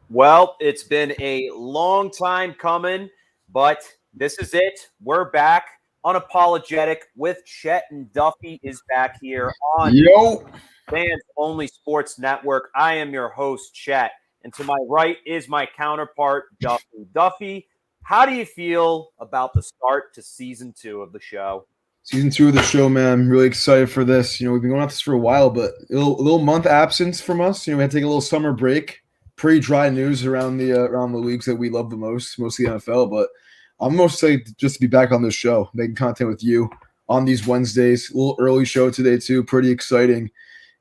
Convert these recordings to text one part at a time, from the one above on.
Well, it's been a long time coming, but this is it. We're back. Unapologetic with Chet and Duffy is back here on Yo, Fans Only Sports Network. I am your host, Chet, and to my right is my counterpart, Duffy. Duffy, how do you feel about the start to season 2 of the show? season 2 of the show, man. I'm really excited for this. We've been going off this for a while, but a little month absence from us. We had to take a little summer break. Pretty dry news around the leagues that we love the most, mostly the NFL. But I'm most excited just to be back on this show, making content with you on these Wednesdays. A little early show today too, pretty exciting.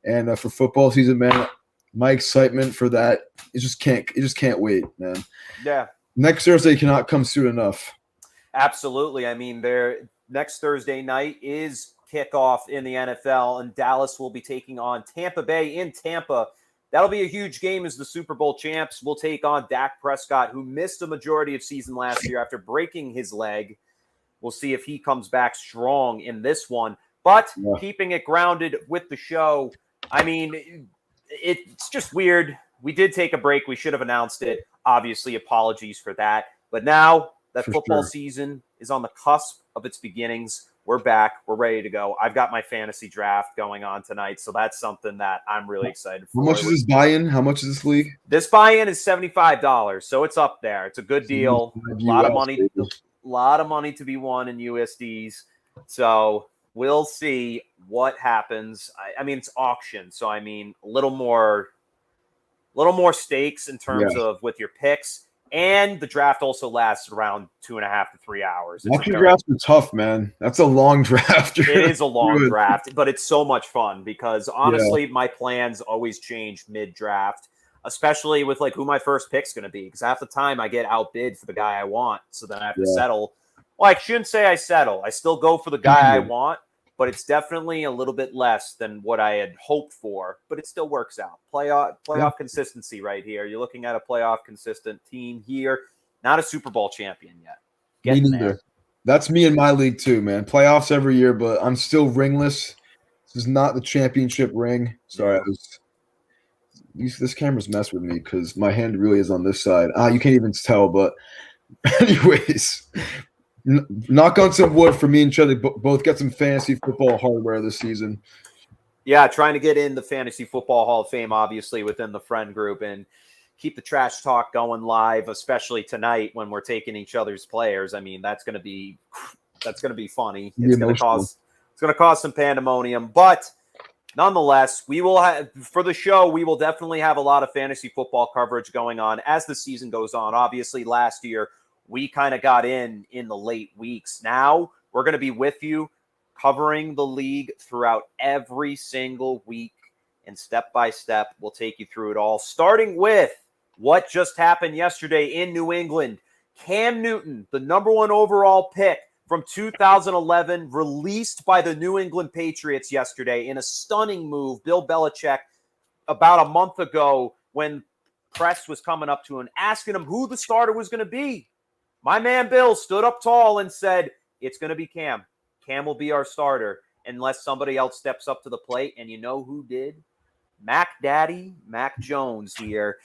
And for football season, man, my excitement for that it just can't wait, man. Yeah. Next Thursday cannot come soon enough. Absolutely. I mean, next Thursday night is kickoff in the NFL, and Dallas will be taking on Tampa Bay in Tampa. That'll be a huge game as the Super Bowl champs will take on Dak Prescott, who missed a majority of season last year after breaking his leg. We'll see if he comes back strong in this one. But keeping it grounded with the show, I mean, it's just weird. We did take a break. We should have announced it. Obviously, apologies for that. But now that football season is on the cusp of its beginnings. We're back. We're ready to go. I've got my fantasy draft going on tonight, so that's something that I'm really excited for. How much is this buy-in? How much is this league? This buy-in is $75, so it's up there. It's a good deal. A lot of money to be won in USDs. So we'll see what happens. I mean, it's auction, so I mean a little more stakes in terms of with your picks. And the draft also lasts around 2.5 to 3 hours. Auction drafts are tough, man. That's a long draft. It is a long draft, but it's so much fun because honestly, my plans always change mid-draft, especially with like who my first pick's going to be. Because half the time I get outbid for the guy I want, so then I have to settle. Well, I shouldn't say I settle. I still go for the guy I want, but it's definitely a little bit less than what I had hoped for, but it still works out. Playoff consistency right here. You're looking at a playoff consistent team here, not a Super Bowl champion yet. Me neither. That's me in my league too, man. Playoffs every year, but I'm still ringless. This is not the championship ring. Sorry, this camera's messed with me because my hand really is on this side. You can't even tell, but anyways. Knock on some wood for me and Chet. Both get some fantasy football hardware this season. Yeah, trying to get in the Fantasy Football Hall of Fame, obviously, within the friend group and keep the trash talk going live, especially tonight when we're taking each other's players. I mean, that's going to be funny. It's going to cause some pandemonium, but nonetheless, we will have for the show. We will definitely have a lot of fantasy football coverage going on as the season goes on. Obviously, last year we kind of got in the late weeks. Now we're going to be with you covering the league throughout every single week. And step by step, we'll take you through it all, starting with what just happened yesterday in New England. Cam Newton, the number 1 overall pick from 2011, released by the New England Patriots yesterday in a stunning move. Bill Belichick, about a month ago, when press was coming up to him, asking him who the starter was going to be. My man Bill stood up tall and said, it's going to be Cam. Cam will be our starter unless somebody else steps up to the plate. And you know who did? Mac Jones here.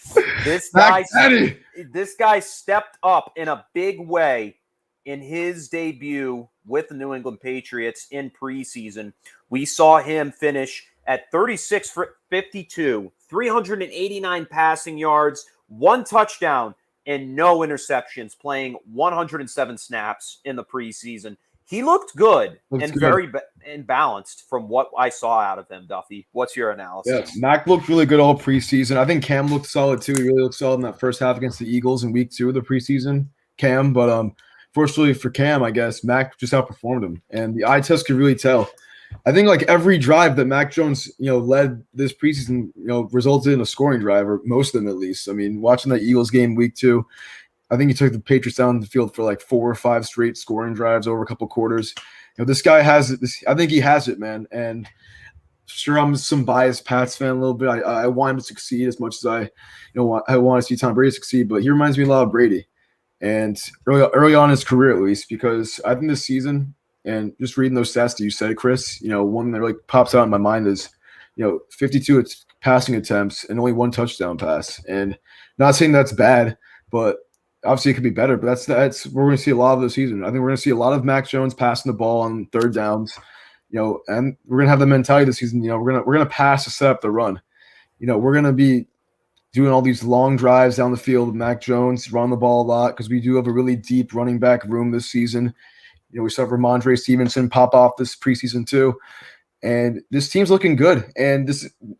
This guy stepped up in a big way in his debut with the New England Patriots in preseason. We saw him finish at 36 for 52, 389 passing yards, 1 touchdown, and no interceptions, playing 107 snaps in the preseason. He looked good very balanced from what I saw out of him, Duffy. What's your analysis? Yeah, Mac looked really good all preseason. I think Cam looked solid too. He really looked solid in that first half against the Eagles in week 2 of the preseason, Cam. But fortunately for Cam, I guess, Mac just outperformed him. And the eye test could really tell. I think like every drive that Mac Jones, led this preseason, resulted in a scoring drive, or most of them at least. I mean, watching that Eagles game week 2, I think he took the Patriots down the field for like 4 or 5 straight scoring drives over a couple quarters. This guy has it. I think he has it, man. And sure, I'm some biased Pats fan a little bit. I want him to succeed as much as I want to see Tom Brady succeed. But he reminds me a lot of Brady, and early on in his career at least, because I think this season. And just reading those stats that you said, Chris, one that really pops out in my mind is, 52 passing attempts and only 1 touchdown pass. And not saying that's bad, but obviously it could be better. But that's we're going to see a lot of this season. I think we're going to see a lot of Mac Jones passing the ball on third downs. And we're going to have the mentality this season. We're going to pass to set up the run. We're going to be doing all these long drives down the field with Mac Jones, run the ball a lot because we do have a really deep running back room this season. We saw Ramondre Stevenson pop off this preseason too. And this team's looking good. And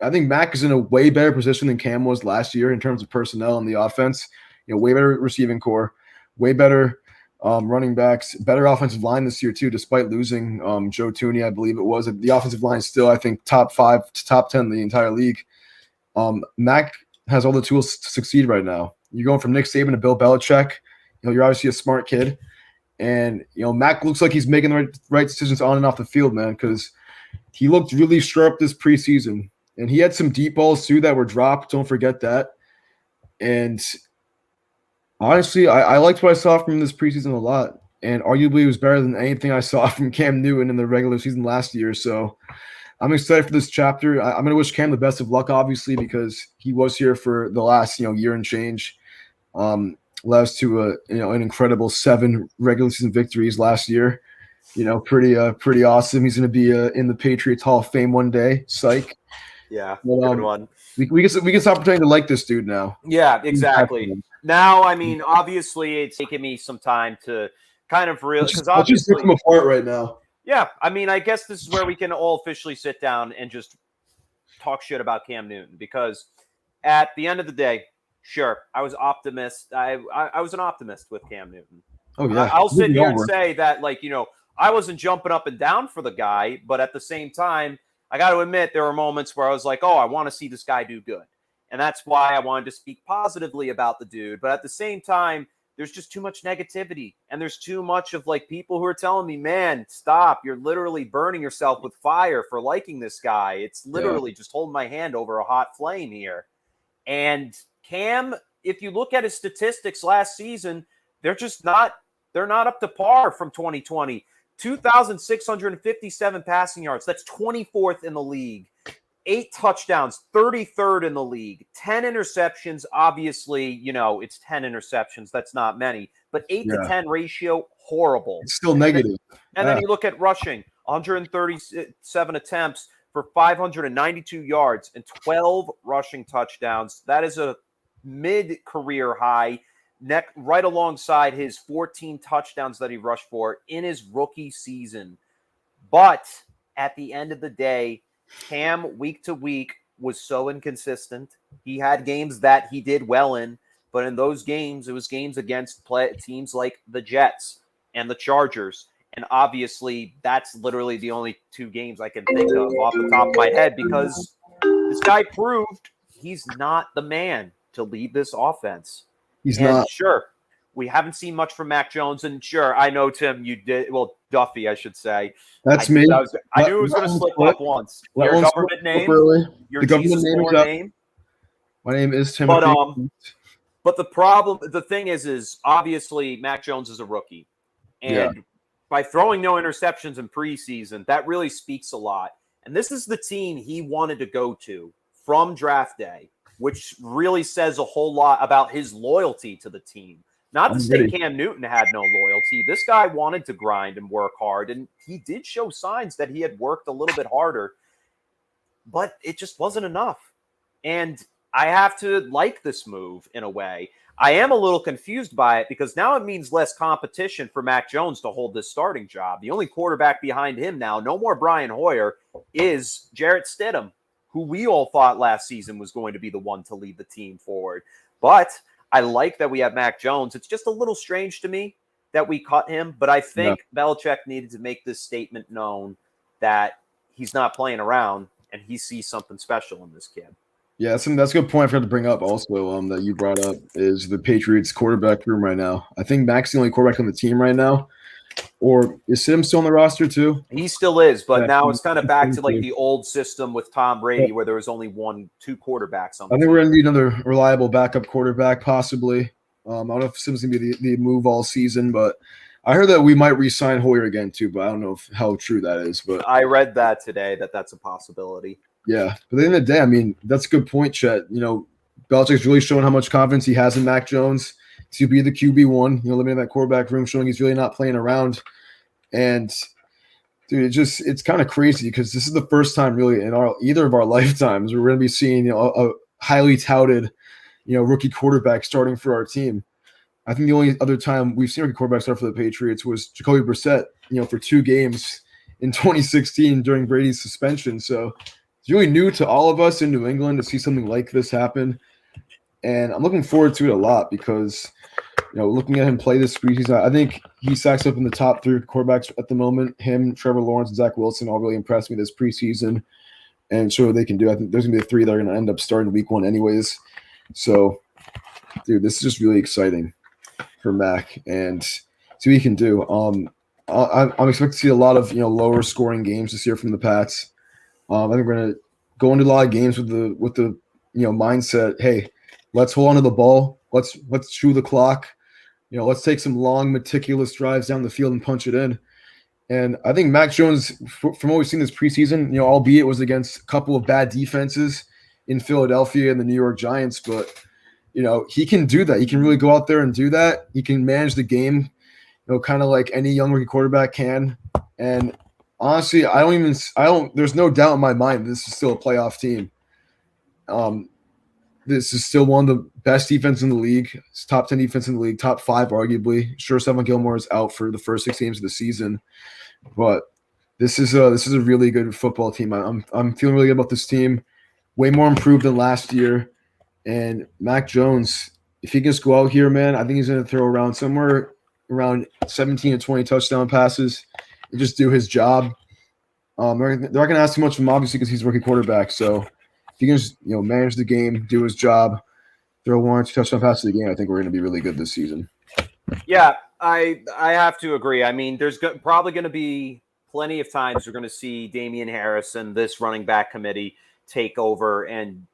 I think Mac is in a way better position than Cam was last year in terms of personnel on the offense. Way better receiving core, way better running backs, better offensive line this year too, despite losing Joe Tooney, I believe it was. The offensive line is still, I think, top 5 to top 10 in the entire league. Mac has all the tools to succeed right now. You're going from Nick Saban to Bill Belichick. You're obviously a smart kid. And, Mac looks like he's making the right decisions on and off the field, man, because he looked really sharp this preseason. And he had some deep balls, too, that were dropped. Don't forget that. And honestly, I liked what I saw from this preseason a lot. And arguably it was better than anything I saw from Cam Newton in the regular season last year. So I'm excited for this chapter. I'm going to wish Cam the best of luck, obviously, because he was here for the last, year and change. Led us to an incredible 7 regular season victories last year. Pretty awesome. He's going to be in the Patriots Hall of Fame one day. Psych. Yeah, good one. We can stop pretending to like this dude now. Yeah, exactly. Now, I mean, obviously, it's taken me some time to kind of realize because let's just rip them apart right now. Yeah, I mean, I guess this is where we can all officially sit down and just talk shit about Cam Newton because at the end of the day, sure, I was optimist. I was an optimist with Cam Newton. Oh yeah, I'll sit here and say that, I wasn't jumping up and down for the guy, but at the same time, I got to admit there were moments where I was like, oh, I want to see this guy do good. And that's why I wanted to speak positively about the dude. But at the same time, there's just too much negativity. And there's too much of people who are telling me, man, stop. You're literally burning yourself with fire for liking this guy. It's literally just holding my hand over a hot flame here. And Cam, if you look at his statistics last season, they're not up to par from 2020. 2,657 passing yards. That's 24th in the league. 8 touchdowns, 33rd in the league. 10 interceptions. Obviously, it's 10 interceptions. That's not many. But 8 to 10 ratio, horrible. It's still negative. And then you look at rushing. 137 attempts for 592 yards and 12 rushing touchdowns. That is a mid-career high. Right alongside his 14 touchdowns that he rushed for in his rookie season. But at the end of the day, Cam, week to week, was so inconsistent. He had games that he did well in, but in those games, it was games against teams like the Jets and the Chargers. And obviously, that's literally the only 2 games I can think of off the top of my head because this guy proved he's not the man to lead this offense. He's not. Sure, we haven't seen much from Mac Jones, and sure, I know, Tim, you did. Well, Duffy, I should say. That's me. I knew it was going to slip up once. Your government name, your Jesus name. My name is Tim. But the thing is obviously Mac Jones is a rookie, and by throwing no interceptions in preseason, that really speaks a lot. And this is the team he wanted to go to from draft day, which really says a whole lot about his loyalty to the team. Not to say Cam Newton had no loyalty. This guy wanted to grind and work hard, and he did show signs that he had worked a little bit harder, but it just wasn't enough. And I have to like this move in a way. I am a little confused by it because now it means less competition for Mac Jones to hold this starting job. The only quarterback behind him now, no more Brian Hoyer, is Jarrett Stidham, who we all thought last season was going to be the one to lead the team forward. But I like that we have Mac Jones. It's just a little strange to me that we cut him, but I think Belichick needed to make this statement known that he's not playing around and he sees something special in this kid. Yeah, that's a good point I forgot to bring up also that you brought up is the Patriots quarterback room right now. I think Mac's the only quarterback on the team right now. Or is Sim still on the roster too? He still is, but now it's kind of back to the old system with Tom Brady where there was only 1-2 quarterbacks on the team. I think we're going to need another reliable backup quarterback possibly. I don't know if Sim's going to be the move all season, but I heard that we might re-sign Hoyer again too, but I don't know how true that is. But I read that today that's a possibility. Yeah, but at the end of the day, I mean, that's a good point, Chet. Belichick's really showing how much confidence he has in Mac Jones to be the QB1. Living in that quarterback room, showing he's really not playing around. And dude, it's kind of crazy because this is the first time really in either of our lifetimes we're going to be seeing a highly touted rookie quarterback starting for our team. I think the only other time we've seen rookie quarterback start for the Patriots was Jacoby Brissett, for 2 games in 2016 during Brady's suspension. So it's really new to all of us in New England to see something like this happen. And I'm looking forward to it a lot because, looking at him play this preseason, I think he stacks up in the top 3 quarterbacks at the moment. Him, Trevor Lawrence, and Zach Wilson all really impressed me this preseason and show what they can do. I think there's going to be the 3 that are going to end up starting week 1 anyways. So, dude, this is just really exciting for Mac and see what he can do. I'm expecting to see a lot of lower scoring games this year from the Pats. I think we're going to go into a lot of games with the mindset. Hey, let's hold on to the ball. Let's chew the clock. Let's take some long, meticulous drives down the field and punch it in. And I think Mac Jones, from what we've seen this preseason, albeit it was against a couple of bad defenses in Philadelphia and the New York Giants, but he can do that. He can really go out there and do that. He can manage the game, kind of like any young rookie quarterback can. And honestly, there's no doubt in my mind this is still a playoff team. This is still one of the best defense in the league. It's top 10 defense in the league, top 5 arguably. Sure, Stephon Gilmore is out for the first 6 games of the season, but this is a really good football team. I'm feeling really good about this team. Way more improved than last year. And Mac Jones, if he can just go out here, man, I think he's going to throw around somewhere around 17 to 20 touchdown passes and just do his job. They're not going to ask too much from him, obviously, because he's a rookie quarterback. So if he can just manage the game, do his job, throw 1 or 2 touchdown passes a game, I think we're going to be really good this season. Yeah, I have to agree. I mean, there's probably going to be plenty of times we're going to see Damian Harris and this running back committee take over and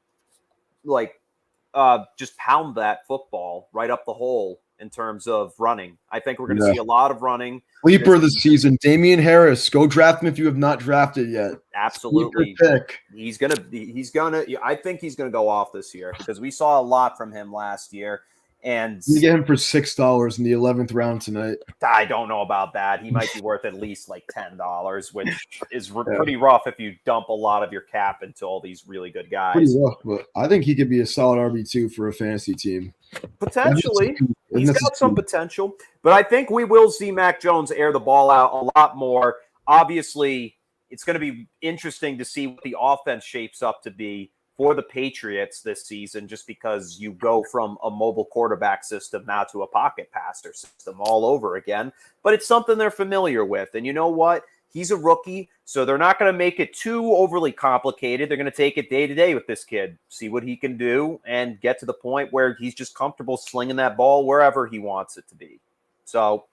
just pound that football right up the hole in terms of running. I think we're going to see a lot of running. Sleeper this season, Damian Harris. Go draft him if you have not drafted yet. Absolutely. Pick. I think he's gonna go off this year because we saw a lot from him last year. And you get him for $6 in the 11th round tonight. I don't know about that. He might be worth at least like $10, which is pretty rough if you dump a lot of your cap into all these really good guys. Pretty rough, but I think he could be a solid RB2 for a fantasy team. Potentially. He's got some potential. But I think we will see Mac Jones air the ball out a lot more. Obviously, it's going to be interesting to see what the offense shapes up to be for the Patriots this season, just because you go from a mobile quarterback system now to a pocket passer system all over again. But it's something they're familiar with. And you know what? He's a rookie, so they're not going to make it too overly complicated. They're going to take it day to day with this kid, see what he can do, and get to the point where he's just comfortable slinging that ball wherever he wants it to be. So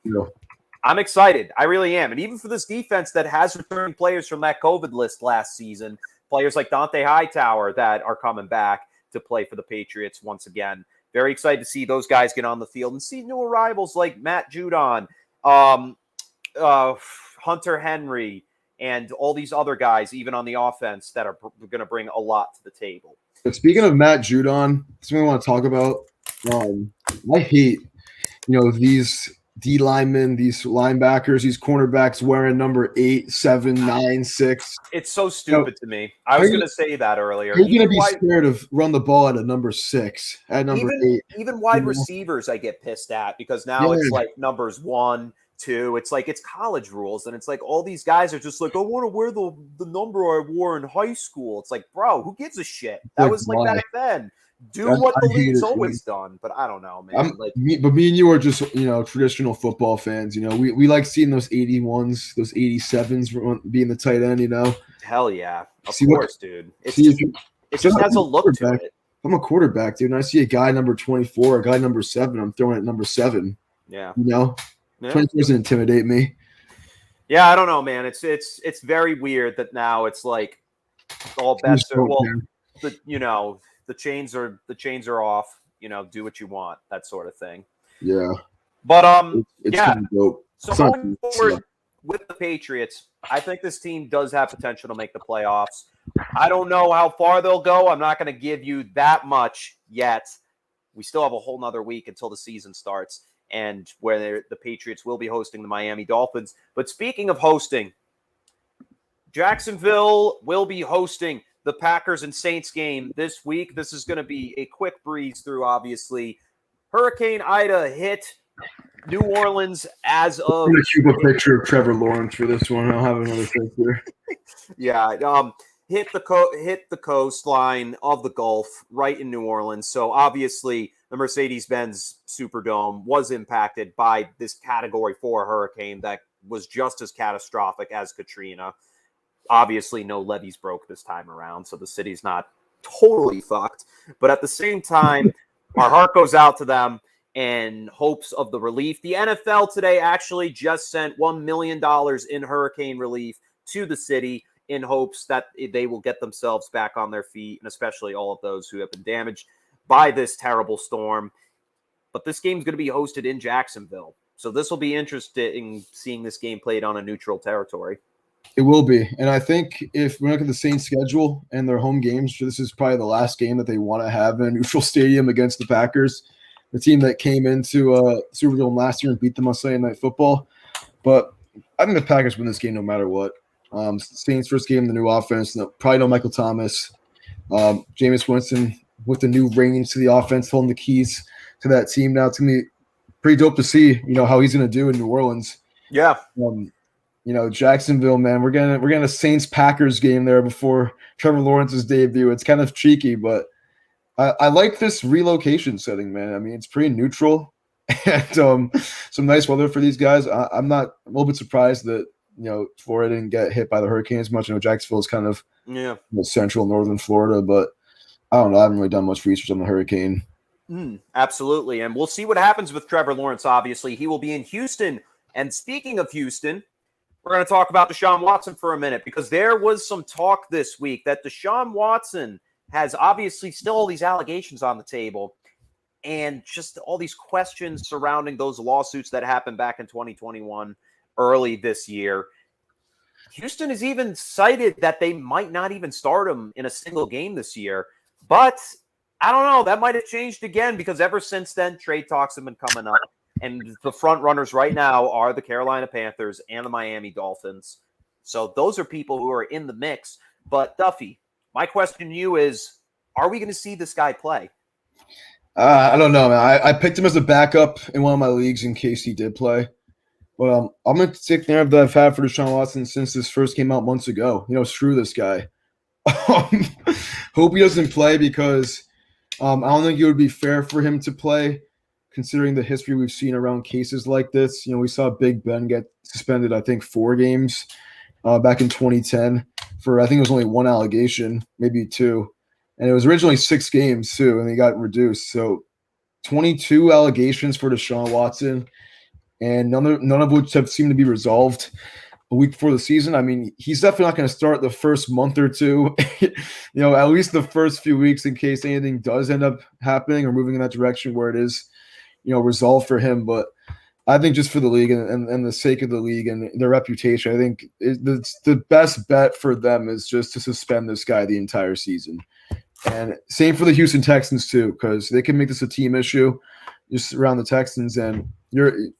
I'm excited. I really am. And even for this defense that has returning players from that COVID list last season, players like Dante Hightower that are coming back to play for the Patriots once again. Very excited to see those guys get on the field and see new arrivals like Matt Judon, Hunter Henry, and all these other guys, even on the offense, that are going to bring a lot to the table. But speaking of Matt Judon, something I want to talk about. I hate, these D linemen, these linebackers, these cornerbacks wearing number 8, 7, 9, 6. It's so stupid to me. I was going to say that earlier. You're going to be scared of run the ball at a number 6, at number 8. Even wide receivers I get pissed at because now it's like numbers 1, 2. It's like it's college rules, and it's like all these guys are just like, I want to wear the number I wore in high school. It's like, bro, who gives a shit? That was like back then. Do what the league's always done, but I don't know, man. But me and you are just traditional football fans. We like seeing those 81s, those 87s being the tight end. Hell yeah, of course, dude. It just has a look to it. I'm a quarterback, dude, and I see a guy number 24, a guy number 7. I'm throwing at number 7. Yeah, 24 doesn't intimidate me. Yeah, I don't know, man. It's very weird that now it's like all bets are the chains are off, do what you want, that sort of thing. Yeah. But it's kind of dope. So going forward with the Patriots, I think this team does have potential to make the playoffs. I don't know how far they'll go. I'm not going to give you that much yet. We still have a whole nother week until the season starts, and where the Patriots will be hosting the Miami Dolphins. But speaking of hosting, Jacksonville will be hosting the Packers and Saints game this week. This is going to be a quick breeze through, obviously. Hurricane Ida hit New Orleans as of... I'm going to keep a picture of Trevor Lawrence for this one. I'll have another picture. Yeah, hit the coastline of the Gulf right in New Orleans. So obviously the Mercedes-Benz Superdome was impacted by this Category 4 hurricane that was just as catastrophic as Katrina. Obviously no levees broke this time around, so the city's not totally fucked. But at the same time, our heart goes out to them in hopes of the relief. The NFL today actually just sent $1 million in hurricane relief to the city in hopes that they will get themselves back on their feet, and especially all of those who have been damaged by this terrible storm. But this game is going to be hosted in Jacksonville. So this will be interesting seeing this game played on a neutral territory. It will be. And I think if we look at the Saints schedule and their home games, this is probably the last game that they want to have in a neutral stadium against the Packers, the team that came into Superdome last year and beat them on Sunday Night Football. But I think the Packers win this game no matter what. Saints first game, the new offense, probably no Michael Thomas. Jameis Winston with the new reins to the offense, holding the keys to that team now. It's going to be pretty dope to see, how he's going to do in New Orleans. Yeah. Jacksonville, man, we're getting a Saints-Packers game there before Trevor Lawrence's debut. It's kind of cheeky, but I like this relocation setting, man. I mean, it's pretty neutral and some nice weather for these guys. I'm a little bit surprised that, Florida didn't get hit by the hurricane as much. Jacksonville is kind of central northern Florida, but I don't know. I haven't really done much research on the hurricane. Absolutely, and we'll see what happens with Trevor Lawrence, obviously. He will be in Houston, and speaking of Houston, we're going to talk about Deshaun Watson for a minute because there was some talk this week that Deshaun Watson has obviously still all these allegations on the table and just all these questions surrounding those lawsuits that happened back in 2021, early this year. Houston has even cited that they might not even start him in a single game this year. But I don't know. That might have changed again because ever since then, trade talks have been coming up. And the front runners right now are the Carolina Panthers and the Miami Dolphins. So those are people who are in the mix. But Duffy, my question to you is, are we going to see this guy play? I don't know, man. I picked him as a backup in one of my leagues in case he did play. But I'm going to take the narrative that I've had for Deshaun Watson since this first came out months ago. Screw this guy. Hope he doesn't play because I don't think it would be fair for him to play considering the history we've seen around cases like this. We saw Big Ben get suspended, I think, 4 games back in 2010 for, I think it was only 1 allegation, maybe 2. And it was originally 6 games, too, and they got reduced. So 22 allegations for Deshaun Watson, and none of which have seemed to be resolved a week before the season. I mean, he's definitely not going to start the first month or two, at least the first few weeks in case anything does end up happening or moving in that direction where it is, resolved for him. But I think just for the league and the sake of the league and their reputation, I think the best bet for them is just to suspend this guy the entire season. And same for the Houston Texans too, because they can make this a team issue just around the Texans. And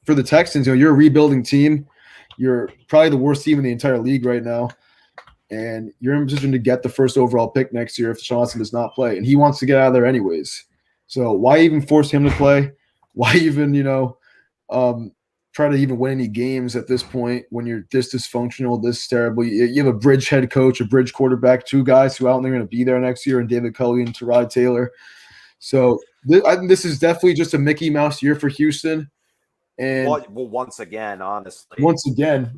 for the Texans, you're a rebuilding team. You're probably the worst team in the entire league right now. And you're in position to get the first overall pick next year if Deshaun Watson does not play. And he wants to get out of there anyways. So why even force him to play? Why even, try to even win any games at this point when you're this dysfunctional, this terrible? You have a bridge head coach, a bridge quarterback, 2 guys who I don't think are going to be there next year, and David Culley and Tyrod Taylor. So I think this is definitely just a Mickey Mouse year for Houston. And well, once again, honestly.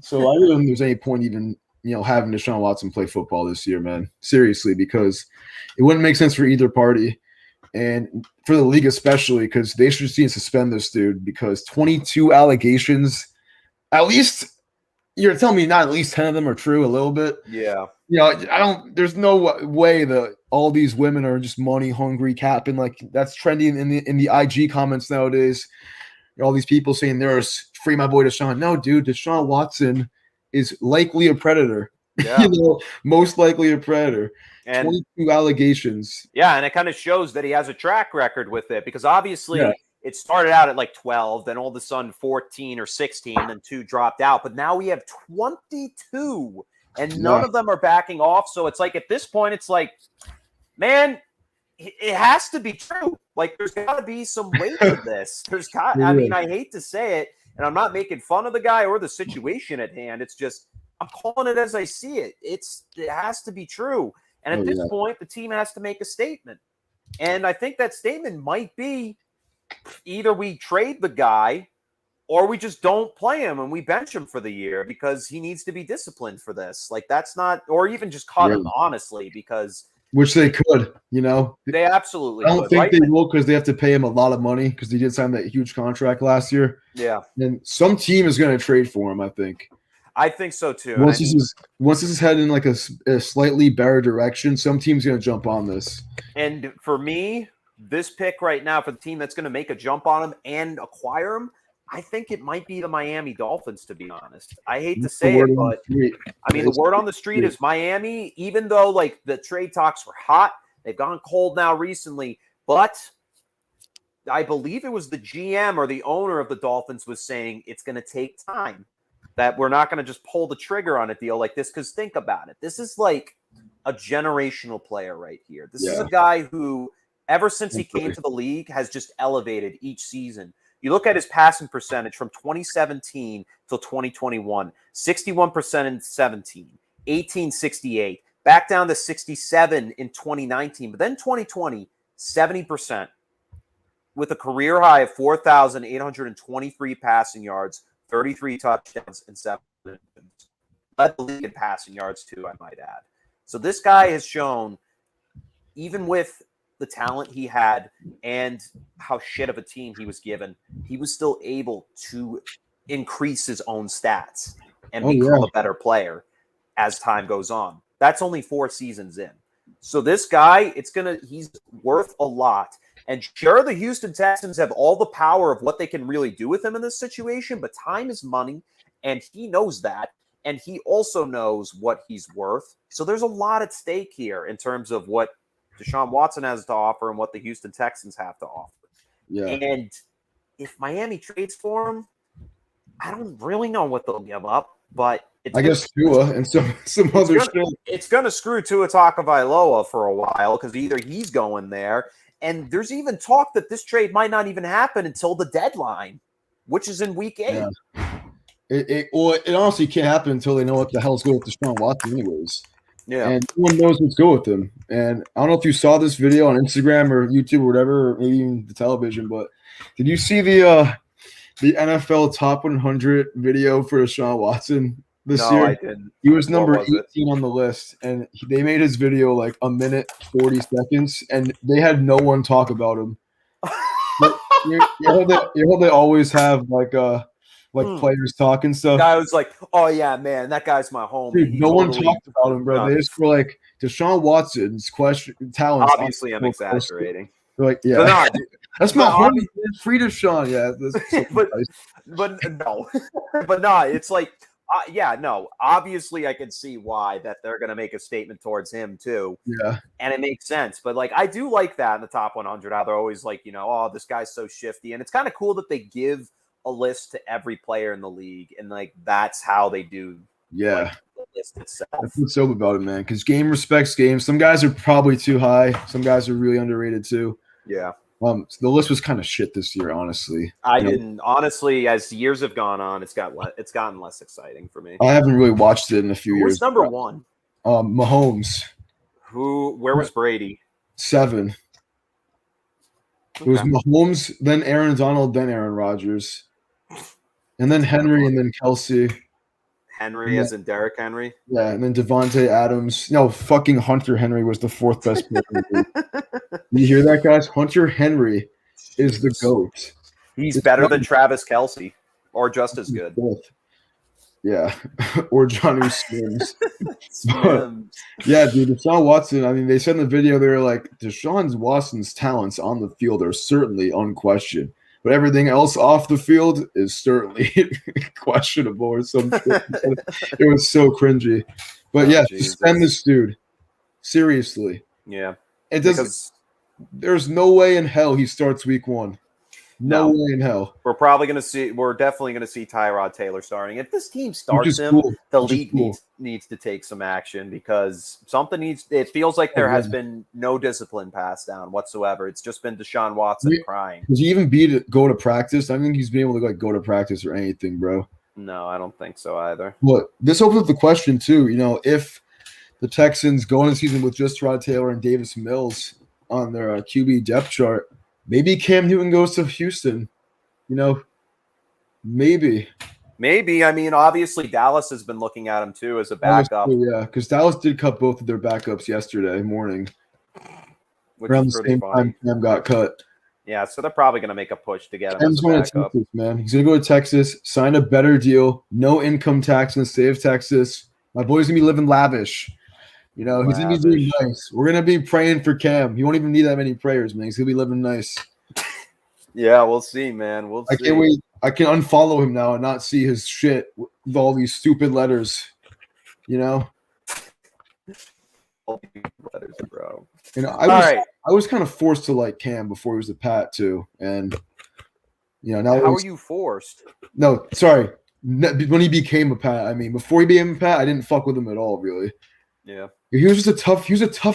So I don't think there's any point even, having Deshaun Watson play football this year, man. Seriously, because it wouldn't make sense for either party. And for the league especially, because they should see and suspend this dude because 22 allegations, at least you're telling me not at least 10 of them are true a little bit. Yeah. There's no way that all these women are just money hungry capping. Like that's trending in the IG comments nowadays. All these people saying there's free my boy Deshaun. No, dude, Deshaun Watson is likely a predator. Yeah. Most likely a predator. And 22 allegations. Yeah, and it kind of shows that he has a track record with it because obviously Yeah. it started out at like 12, then all of a sudden 14 or 16, then 2 dropped out. But now we have 22, and none of them are backing off. So it's like at this point, it's like, man, it has to be true. Like there's got to be some weight to this. I mean, I hate to say it, and I'm not making fun of the guy or the situation at hand. It's just I'm calling it as I see it. It has to be true. And at this point, the team has to make a statement. And I think that statement might be either we trade the guy or we just don't play him and we bench him for the year because he needs to be disciplined for this. Like that's not, or even just cut him, honestly, because. Which they could, They absolutely I don't think they will because they have to pay him a lot of money because he did sign that huge contract last year. Yeah. And some team is going to trade for him, I think. I think so too. Once this is heading in like a slightly better direction, some team's going to jump on this. And for me, this pick right now for the team that's going to make a jump on him and acquire him, I think it might be the Miami Dolphins, to be honest. I hate to say it, but I mean, the word on the street is Miami, even though like the trade talks were hot, they've gone cold now recently, but I believe it was the GM or the owner of the Dolphins was saying it's going to take time, that we're not going to just pull the trigger on a deal like this. Because think about it. This is like a generational player right here. This is a guy who, ever since he came to the league, has just elevated each season. You look at his passing percentage from 2017 till 2021, 61% in 17, 18, 68, back down to 67 in 2019, but then 2020, 70%, with a career high of 4,823 passing yards, 33 touchdowns, and 7 interceptions. Led the league in passing yards too, I might add. So this guy has shown, even with the talent he had and how shit of a team he was given, he was still able to increase his own stats and become a better player as time goes on. That's only 4 seasons in. So this guy, he's worth a lot. And sure, the Houston Texans have all the power of what they can really do with him in this situation, but time is money, and he knows that. And he also knows what he's worth. So there's a lot at stake here in terms of what Deshaun Watson has to offer and what the Houston Texans have to offer. Yeah. And if Miami trades for him, I don't really know what they'll give up, but I guess Tua and some other shit. It's going to screw Tua Tagovailoa for a while because either he's going there, and there's even talk that this trade might not even happen until the deadline, which is in week 8. Yeah. It honestly can't happen until they know what the hell's going with Deshaun Watson anyways. Yeah. And no one knows what's good with him. And I don't know if you saw this video on Instagram or YouTube or whatever, or maybe even the television, but did you see the NFL Top 100 video for Deshaun Watson this year? No, I didn't. He was number 18 on the list, and they made his video like 1:40, and they had no one talk about him. you know they always have players talk and stuff. Guy was like, "Oh yeah, man, that guy's my homie." Dude, no one talked about him, bro. They just were like, Deshaun Watson's talent. Obviously, I'm exaggerating. They're like, yeah, that's my homie. Free Deshaun, yeah. But no, but no, it's like, obviously I can see why that they're going to make a statement towards him too. Yeah. And it makes sense. But like, I do like that in the top 100, how they're always like, oh, this guy's so shifty. And it's kind of cool that they give a list to every player in the league. And like, that's how they do. Yeah. The list itself. That's what's so about it, man. Because game respects game. Some guys are probably too high. Some guys are really underrated too. Yeah. So the list was kind of shit this year, honestly. Honestly, as years have gone on, it's gotten less exciting for me. I haven't really watched it in a few years. Who's number 1? Mahomes. Where was Brady? 7. Okay. It was Mahomes, then Aaron Donald, then Aaron Rodgers, and then Henry, and then Kelsey. Henry, as in Derrick Henry? Yeah, and then Devontae Adams. No, fucking Hunter Henry was the 4th best player in the league. You hear that, guys? Hunter Henry is the GOAT. He's better than Travis Kelce, or just as good. Yeah, or Johnny Smims. Yeah, dude, Deshaun Watson, I mean, they said in the video, they were like, Deshaun Watson's talents on the field are certainly unquestioned, but everything else off the field is certainly questionable or something. It was so cringy. But Oh, yeah, Jesus. suspend this dude. Seriously. Yeah. It doesn't. There's no way in hell he starts week 1. No way in hell. We're definitely going to see Tyrod Taylor starting. If this team starts him, cool. the league needs to take some action because it feels like there has been no discipline passed down whatsoever. It's just been Deshaun Watson crying. Does he even go to practice? I think he's been able to go to practice or anything, bro. No, I don't think so either. But this opens up the question too, if the Texans go into the season with just Rod Taylor and Davis Mills on their QB depth chart, maybe Cam Newton goes to Houston. Maybe. I mean, obviously Dallas has been looking at him too as a backup. Yeah, because Dallas did cut both of their backups yesterday morning. Which around is the pretty same funny. time Cam got cut. Yeah, so they're probably going to make a push to get him Cam's as a going to backup. Texas, man. He's going to go to Texas, sign a better deal, no income tax in the state of Texas. My boy's going to be living lavish. He's going to be doing nice. We're going to be praying for Cam. He won't even need that many prayers, man. He's going to be living nice. Yeah, we'll see, man. We'll see. I can't wait. I can unfollow him now and not see his shit with all these stupid letters. All these letters, bro. I was kind of forced to like Cam before he was a Pat too, and now how are you forced? No, sorry. When he became a Pat, I mean, before he became a Pat, I didn't fuck with him at all, really. Yeah, he was a tough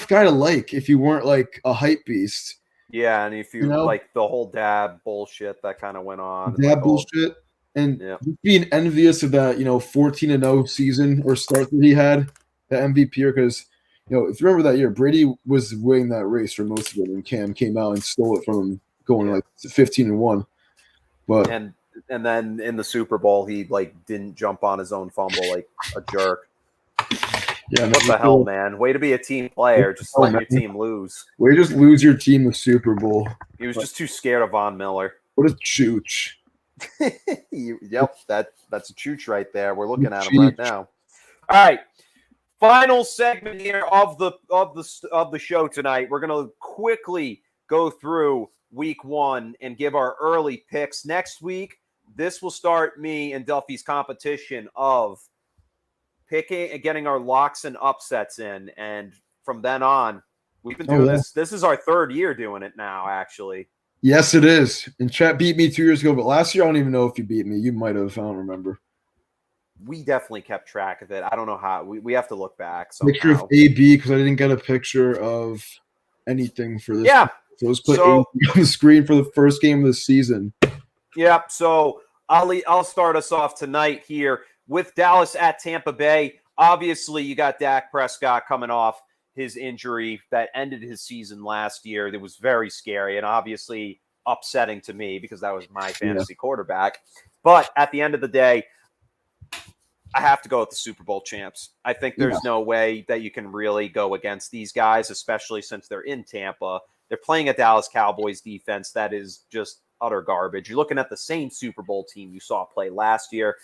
guy to like if you weren't like a hype beast. Yeah, and if you like the whole dab bullshit that kind of went on, bullshit, and being envious of that, 14-0 season or start that he had, the MVP, because if you remember that year, Brady was winning that race for most of it, and Cam came out and stole it from him, going like 15-1. But and then in the Super Bowl, he didn't jump on his own fumble like a jerk. Yeah, what the hell, man? Way to be a team player. Just let your team lose. Way to just lose your team the Super Bowl. He was just too scared of Von Miller. What a chooch. Yep, that's a chooch right there. We're looking at him right now. All right. Final segment here of the show tonight. We're going to quickly go through week 1 and give our early picks. Next week, this will start me and Duffy's competition of picking and getting our locks and upsets in. And from then on, we've been doing this. This is our 3rd year doing it now, actually. Yes, it is. And Chet beat me 2 years ago, but last year I don't even know if you beat me. You might have. I don't remember. We definitely kept track of it. I don't know how. We have to look back. Somehow. Picture of AB, because I didn't get a picture of anything for this. Yeah. So let's put AB on the screen for the first game of the season. Yeah. So I'll start us off tonight here with Dallas at Tampa Bay. Obviously, you got Dak Prescott coming off his injury that ended his season last year. That was very scary and obviously upsetting to me because that was my fantasy quarterback. But at the end of the day, I have to go with the Super Bowl champs. I think there's no way that you can really go against these guys, especially since they're in Tampa. They're playing a Dallas Cowboys defense that is just utter garbage. You're looking at the same Super Bowl team you saw play last year.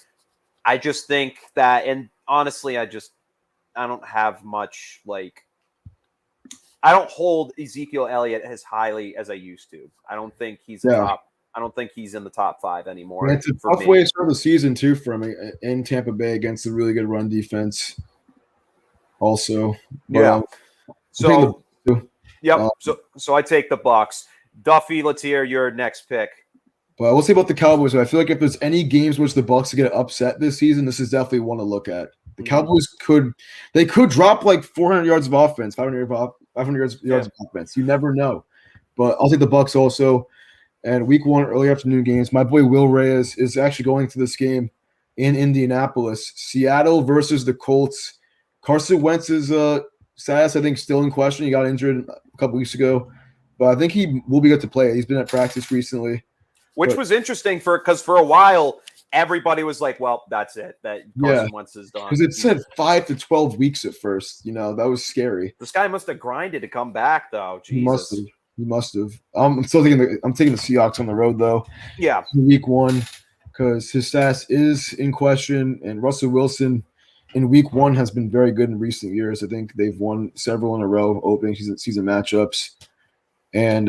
I just think that, and honestly, I don't have much I don't hold Ezekiel Elliott as highly as I used to. I don't think he's I don't think he's in the top 5 anymore. And it's a tough way to start the season too for him in Tampa Bay against a really good run defense. Also, so I take the Bucs. Duffy, let's hear your next pick. But we'll see about the Cowboys. I feel like if there's any games which the Bucs get upset this season, this is definitely one to look at. The Cowboys could drop 400 yards of offense, 500 yards of offense. You never know. But I'll take the Bucs also. And week 1, early afternoon games, my boy Will Reyes is actually going to this game in Indianapolis. Seattle versus the Colts. Carson Wentz's status, I think, still in question. He got injured a couple weeks ago. But I think he will be good to play. He's been at practice recently. Which was interesting because for a while, everybody was like, well, that's it. That Carson Wentz is done. Because it said 5 to 12 weeks at first. That was scary. This guy must have grinded to come back, though. Jesus. He must have. I'm taking the Seahawks on the road though. Yeah. Week 1, because his status is in question, and Russell Wilson in week 1 has been very good in recent years. I think they've won several in a row opening season matchups. And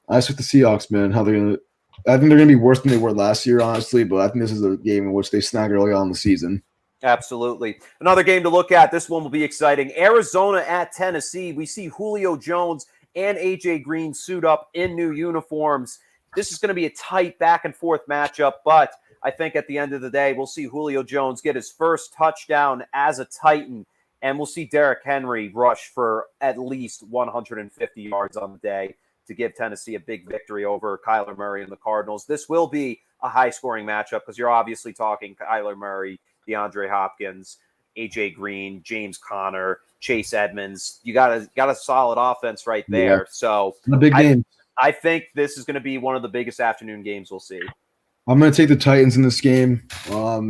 I expect the Seahawks, man. I think they're gonna be worse than they were last year, honestly. But I think this is a game in which they snag early on in the season. Absolutely. Another game to look at. This one will be exciting. Arizona at Tennessee. We see Julio Jones and AJ Green suit up in new uniforms. This is going to be a tight back and forth matchup, but I think at the end of the day, we'll see Julio Jones get his first touchdown as a Titan, and we'll see Derrick Henry rush for at least 150 yards on the day to give Tennessee a big victory over Kyler Murray and the Cardinals. This will be a high-scoring matchup because you're obviously talking Kyler Murray, DeAndre Hopkins, AJ Green, James Conner, Chase Edmonds. You got a solid offense right there. Yeah. So A big game. I think this is going to be one of the biggest afternoon games we'll see. I'm going to take the Titans in this game,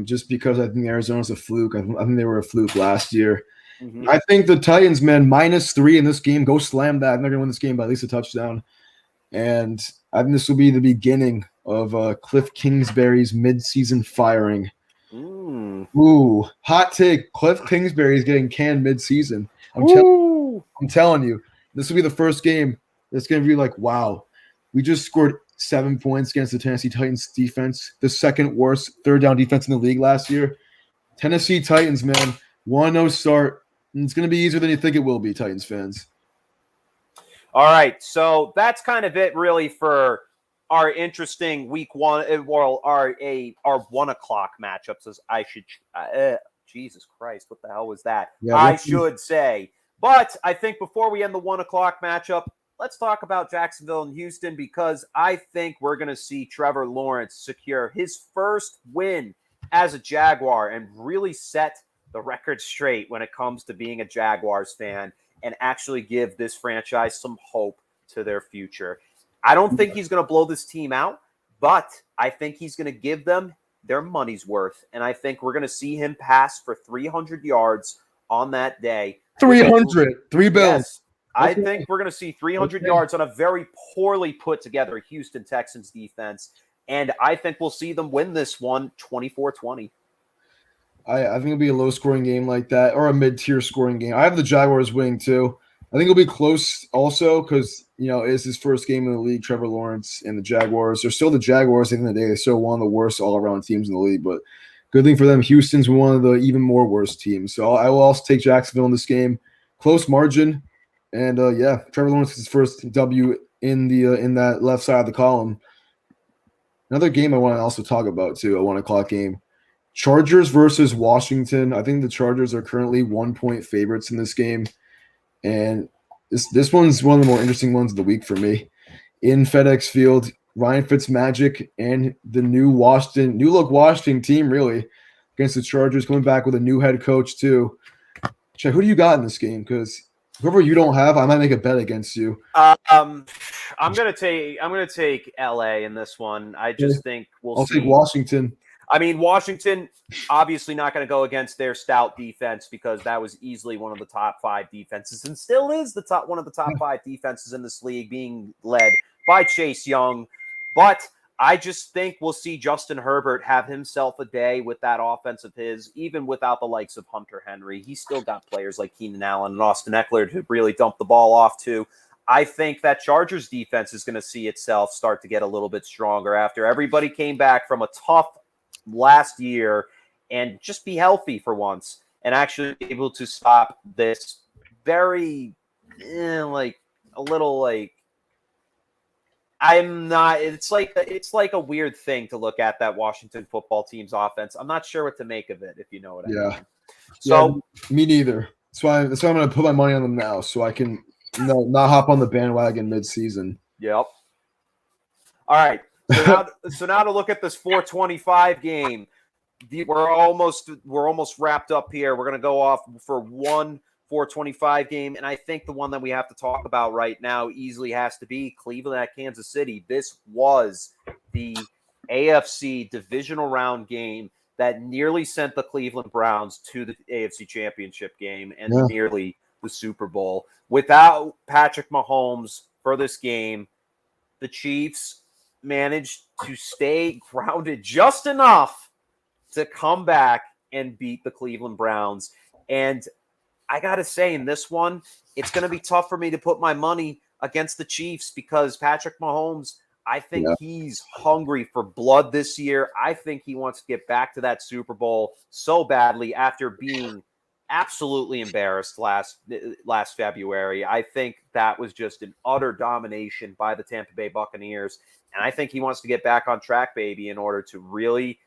just because I think Arizona's a fluke. I think they were a fluke last year. Mm-hmm. I think the Titans, man, -3 in this game. Go slam that. They're going to win this game by at least a touchdown. And I think this will be the beginning of Cliff Kingsbury's midseason firing. Ooh, hot take. Cliff Kingsbury is getting canned midseason. I'm telling you, this will be the first game that's going to be like, wow, we just scored 7 points against the Tennessee Titans defense, the second worst third down defense in the league last year. Tennessee Titans, man, 1-0 start. And it's going to be easier than you think it will be, Titans fans. All right, so that's kind of it really for our interesting week one, well, our 1 o'clock matchups. As I should, Jesus Christ, what the hell was that? Yeah, I should say. But I think before we end the 1 o'clock matchup, let's talk about Jacksonville and Houston, because I think we're going to see Trevor Lawrence secure his first win as a Jaguar and really set the record straight when it comes to being a Jaguars fan and actually give this franchise some hope to their future. I don't think he's going to blow this team out, but I think he's going to give them their money's worth. And I think we're going to see him pass for 300 yards on that day. 300, 3 bills. Yes, I think we're going to see 300 yards on a very poorly put together Houston Texans defense. And I think we'll see them win this one 24-20. I think it'll be a low-scoring game like that, or a mid-tier scoring game. I have the Jaguars winning too. I think it'll be close also because, it's his first game in the league. Trevor Lawrence and the Jaguars. They're still the Jaguars at the end of the day. They're still one of the worst all-around teams in the league, but good thing for them. Houston's one of the even more worst teams. So I will also take Jacksonville in this game. Close margin. And, Trevor Lawrence's first W in that left side of the column. Another game I want to also talk about too, a 1 o'clock game. Chargers versus Washington. I think the Chargers are currently 1-point favorites in this game. And this one's one of the more interesting ones of the week for me. In FedEx Field, Ryan Fitzmagic and the new look Washington team, really, against the Chargers, coming back with a new head coach too. Chet, who do you got in this game? Because whoever you don't have, I might make a bet against you. I'm gonna take LA in this one. I just think we'll see. I'll take Washington. I mean, Washington obviously not going to go against their stout defense because that was easily one of the top 5 defenses and still is one of the top 5 defenses in this league, being led by Chase Young. But I just think we'll see Justin Herbert have himself a day with that offense of his, even without the likes of Hunter Henry. He's still got players like Keenan Allen and Austin Eckler to really dump the ball off to. I think that Chargers defense is going to see itself start to get a little bit stronger after everybody came back from a tough last year and just be healthy for once and actually be able to stop this very it's like a weird thing to look at that Washington football team's offense. I'm not sure what to make of it, if you know what I mean. So me neither. That's why I'm going to put my money on them now so I can not hop on the bandwagon mid-season. Yep. All right. So now to look at this 425 game, we're almost wrapped up here. We're going to go off for one 425 game, and I think the one that we have to talk about right now easily has to be Cleveland at Kansas City. This was the AFC divisional round game that nearly sent the Cleveland Browns to the AFC Championship game and nearly the Super Bowl. Without Patrick Mahomes for this game, the Chiefs managed to stay grounded just enough to come back and beat the Cleveland Browns. And I got to say, in this one, it's going to be tough for me to put my money against the Chiefs because Patrick Mahomes, I think he's hungry for blood this year. I think he wants to get back to that Super Bowl so badly after being absolutely embarrassed last February. I think that was just an utter domination by the Tampa Bay Buccaneers. And I think he wants to get back on track, baby, in order to really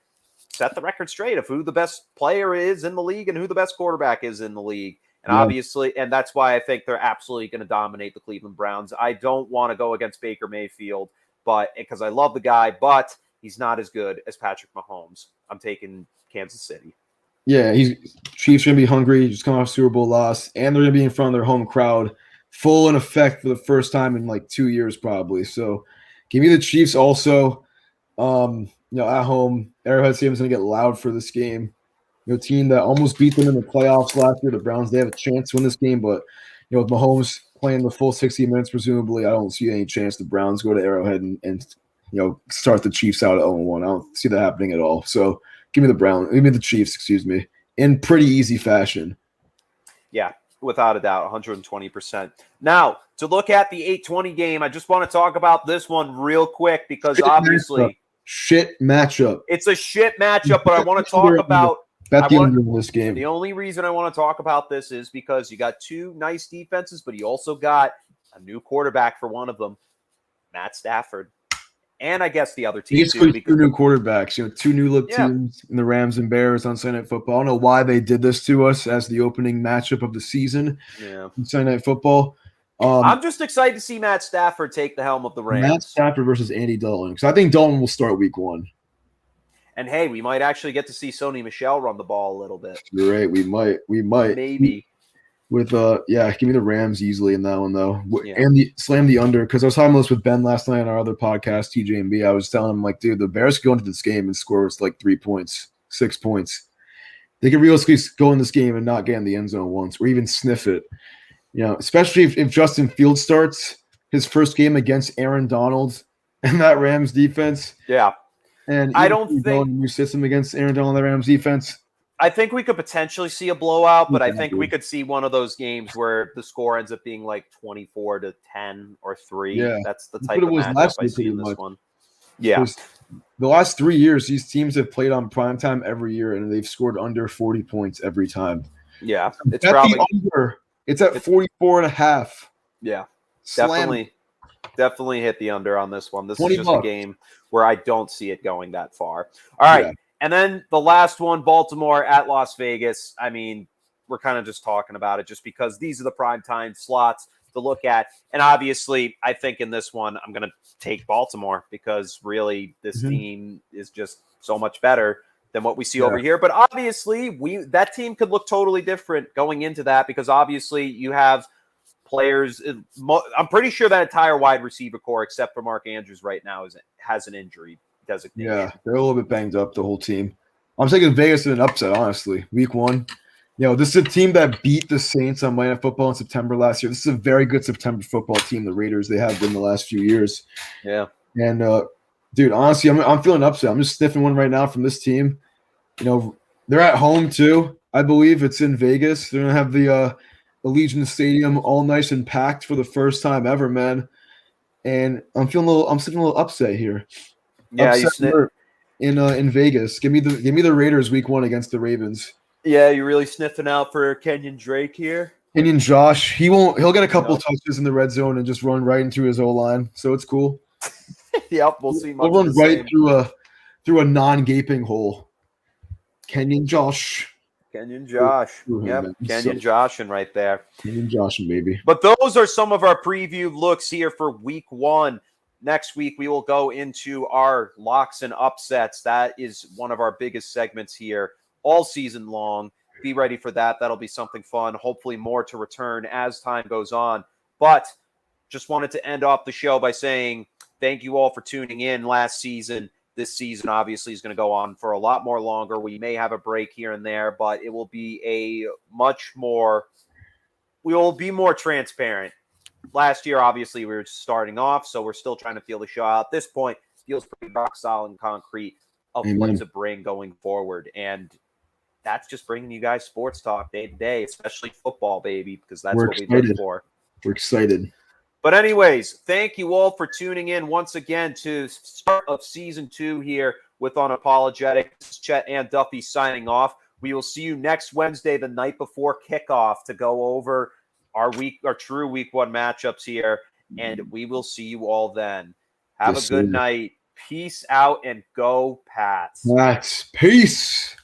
set the record straight of who the best player is in the league and who the best quarterback is in the league. And obviously, and that's why I think they're absolutely going to dominate the Cleveland Browns. I don't want to go against Baker Mayfield, but because I love the guy, but he's not as good as Patrick Mahomes. I'm taking Kansas City. Yeah, Chiefs are going to be hungry, just coming off Super Bowl loss, and they're going to be in front of their home crowd, full in effect for the first time in like 2 years probably. So give me the Chiefs also. At home, Arrowhead Stadium's going to get loud for this game. Team that almost beat them in the playoffs last year, the Browns, they have a chance to win this game, but with Mahomes playing the full 60 minutes, presumably, I don't see any chance the Browns go to Arrowhead and start the Chiefs out at 0-1. I don't see that happening at all. So give me the Chiefs, in pretty easy fashion. Yeah, without a doubt, 120%. Now, to look at the 8:20 game, I just want to talk about this one real quick because obviously shit matchup. It's a shit matchup, but I want to talk about in this game. The only reason I want to talk about this is because you got two nice defenses, but you also got a new quarterback for one of them, Matt Stafford. And I guess the other team too. Two new quarterbacks, two new look teams in the Rams and Bears on Sunday Night Football. I don't know why they did this to us as the opening matchup of the season on Sunday Night Football. I'm just excited to see Matt Stafford take the helm of the Rams. Matt Stafford versus Andy Dalton. Because I think Dalton will start week 1. And hey, we might actually get to see Sony Michel run the ball a little bit. You're right. We might. Maybe. With give me the Rams easily in that one though, and slam the under because I was talking about this with Ben last night on our other podcast, TJ and B. I was telling him like, dude, the Bears could go into this game and score like 3 points, 6 points. They could realistically go in this game and not get in the end zone once, or even sniff it. Especially if Justin Fields starts his first game against Aaron Donald and that Rams defense. Yeah, and I don't think new system against Aaron Donald and the Rams defense. I think we could potentially see a blowout, but I think we could see one of those games where the score ends up being like 24-10 or 3. Yeah. That's the type of matchup I see in this one. Yeah. The last 3 years, these teams have played on primetime every year, and they've scored under 40 points every time. Yeah. It's probably under. It's at 44.5. Yeah. Definitely hit the under on this one. This is just a game where I don't see it going that far. All right. Yeah. And then the last one, Baltimore at Las Vegas. I mean, we're kind of just talking about it just because these are the primetime slots to look at. And obviously, I think in this one, I'm going to take Baltimore because really this team is just so much better than what we see over here. But obviously, that team could look totally different going into that because obviously you have players. I'm pretty sure that entire wide receiver core, except for Mark Andrews right now, has an injury designation. Yeah, they're a little bit banged up, the whole team. I'm taking Vegas in an upset, honestly. Week 1. This is a team that beat the Saints on Monday Night Football in September last year. This is a very good September football team, the Raiders. They have been the last few years. Yeah. And, dude, honestly, I'm feeling upset. I'm just sniffing one right now from this team. They're at home, too. I believe it's in Vegas. They're going to have the Allegiant Stadium all nice and packed for the first time ever, man. And I'm sitting a little upset here. Yeah, in Vegas. Give me the Raiders week 1 against the Ravens. Yeah, you're really sniffing out for Kenyon Drake here. Kenyon Josh, he'll get a couple touches in the red zone and just run right into his O-line, so it's cool. Yep, we'll see. He'll run right through a non-gaping hole. Kenyon Josh. Kenyon Joshin right there. Kenyon Joshin, baby. But those are some of our preview looks here for week 1. Next week, we will go into our locks and upsets. That is one of our biggest segments here all season long. Be ready for that. That'll be something fun. Hopefully more to return as time goes on. But just wanted to end off the show by saying thank you all for tuning in last season. This season obviously is going to go on for a lot more longer. We may have a break here and there, but it will be we will be more transparent. Last year, obviously, we were starting off, so we're still trying to feel the show out. At this point, it feels pretty rock solid and concrete of what to bring going forward. And that's just bringing you guys sports talk day to day, especially football, baby, because that's what we live for. We're excited. But anyways, thank you all for tuning in once again to start of season 2 here with Unapologetic. This is Chet and Duffy signing off. We will see you next Wednesday, the night before kickoff, to go over our true week 1 matchups here, and we will see you all then. Have a good night. Peace out and go Pats. Pats. Peace.